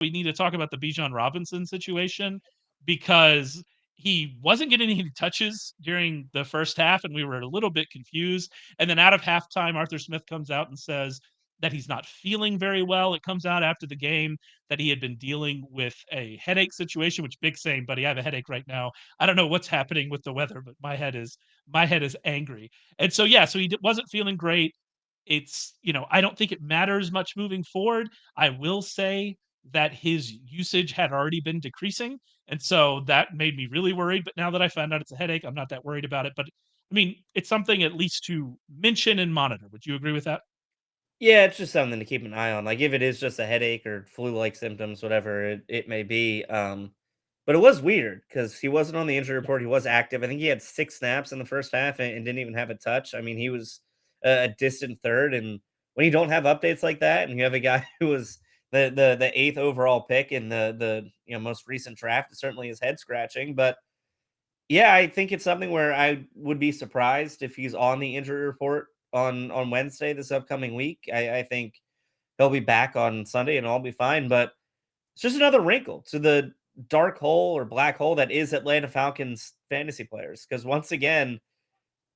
we need to talk about the Bijan Robinson situation because he wasn't getting any touches during the first half, and we were a little bit confused. And then out of halftime, Arthur Smith comes out and says that he's not feeling very well. It comes out after the game that he had been dealing with a headache situation, which big saying, buddy, I have a headache right now. I don't know what's happening with the weather, but my head is angry. And so yeah, so he wasn't feeling great. It's, I don't think it matters much moving forward. I will say that his usage had already been decreasing, and so that made me really worried, but now that I found out it's a headache, I'm not that worried about it, but, I mean, it's something at least to mention and monitor. Would you agree with that? Yeah, it's just something to keep an eye on. Like if it is just a headache or flu-like symptoms, whatever it may be. But it was weird because he wasn't on the injury Yeah. report. He was active. I think he had 6 snaps in the first half and didn't even have a touch. I mean, he was a distant third. And when you don't have updates like that, and you have a guy who was the eighth overall pick in the most recent draft, it certainly is head scratching. But yeah, I think it's something where I would be surprised if he's on the injury report on Wednesday this upcoming week. I think he'll be back on Sunday and all be fine. But it's just another wrinkle to the dark hole or black hole that is Atlanta Falcons fantasy players. Because once again,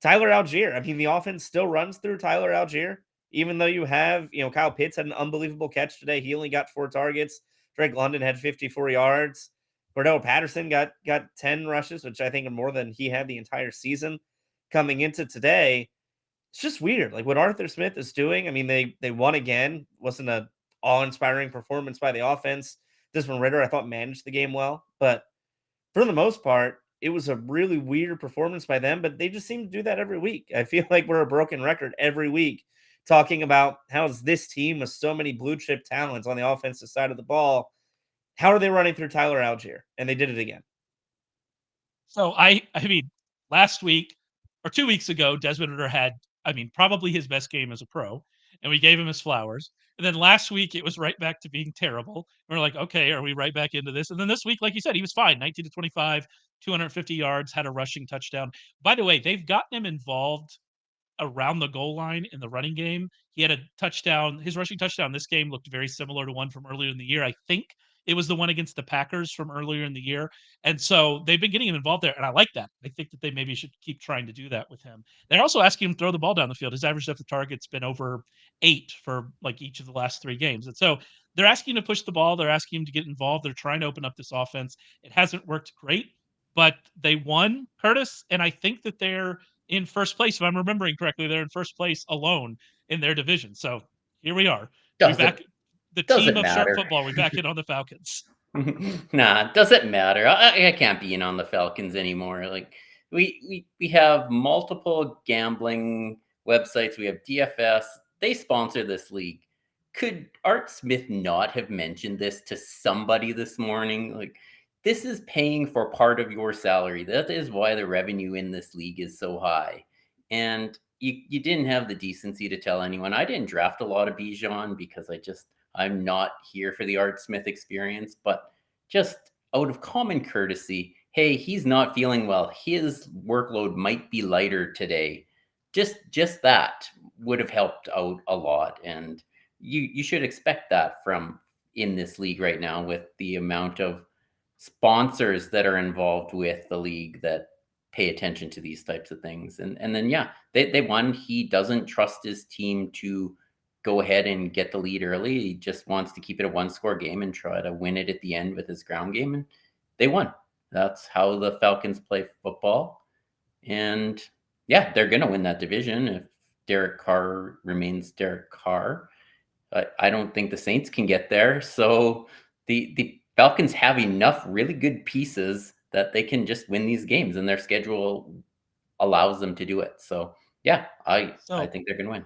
Tyler Algier. I mean, the offense still runs through Tyler Algier, even though you have, Kyle Pitts had an unbelievable catch today. He only got 4 targets. Drake London had 54 yards. Cordell Patterson got 10 rushes, which I think are more than he had the entire season coming into today. It's just weird. Like what Arthur Smith is doing. I mean, they won again. Wasn't a awe-inspiring performance by the offense. Desmond Ritter, I thought, managed the game well, but for the most part, it was a really weird performance by them, but they just seem to do that every week. I feel like we're a broken record every week talking about how's this team with so many blue chip talents on the offensive side of the ball. How are they running through Tyler Algier? And they did it again. So I mean, last week or 2 weeks ago, Desmond Ridder had, I mean, probably his best game as a pro, and we gave him his flowers. And then last week it was right back to being terrible. We're like, okay, are we right back into this? And then this week, like you said, he was fine, 19 to 25, 250 yards, had a rushing touchdown. By the way, they've gotten him involved around the goal line in the running game. He had a touchdown. His rushing touchdown this game looked very similar to one from earlier in the year. I think it was the one against the Packers from earlier in the year. And so they've been getting him involved there. And I like that. I think that they maybe should keep trying to do that with him. They're also asking him to throw the ball down the field. His average depth of target's been over 8 for like each of the last 3 games. And so they're asking him to push the ball. They're asking him to get involved. They're trying to open up this offense. It hasn't worked great, but they won, Curtis. And I think that they're in first place. If I'm remembering correctly, they're in first place alone in their division. So here we are. We Doesn't back the team doesn't of sharp matter. football. We back in on the Falcons. Nah, doesn't matter. I can't be in on the Falcons anymore. Like we have multiple gambling websites. We have DFS. They sponsor this league. Could Art Smith not have mentioned this to somebody this morning? Like this is paying for part of your salary. That is why the revenue in this league is so high. And you didn't have the decency to tell anyone. I didn't draft a lot of Bijan because I'm not here for the Art Smith experience, but just out of common courtesy, hey, he's not feeling well. His workload might be lighter today. Just that would have helped out a lot. And you should expect that from in this league right now with the amount of sponsors that are involved with the league that pay attention to these types of things. And then yeah, they won. He doesn't trust his team to go ahead and get the lead early. He just wants to keep it a one-score game and try to win it at the end with his ground game. And they won. That's how the Falcons play football. And yeah, they're going to win that division if Derek Carr remains Derek Carr. I don't think the Saints can get there. So the Falcons have enough really good pieces that they can just win these games, and their schedule allows them to do it. So yeah, I So think they're going to win.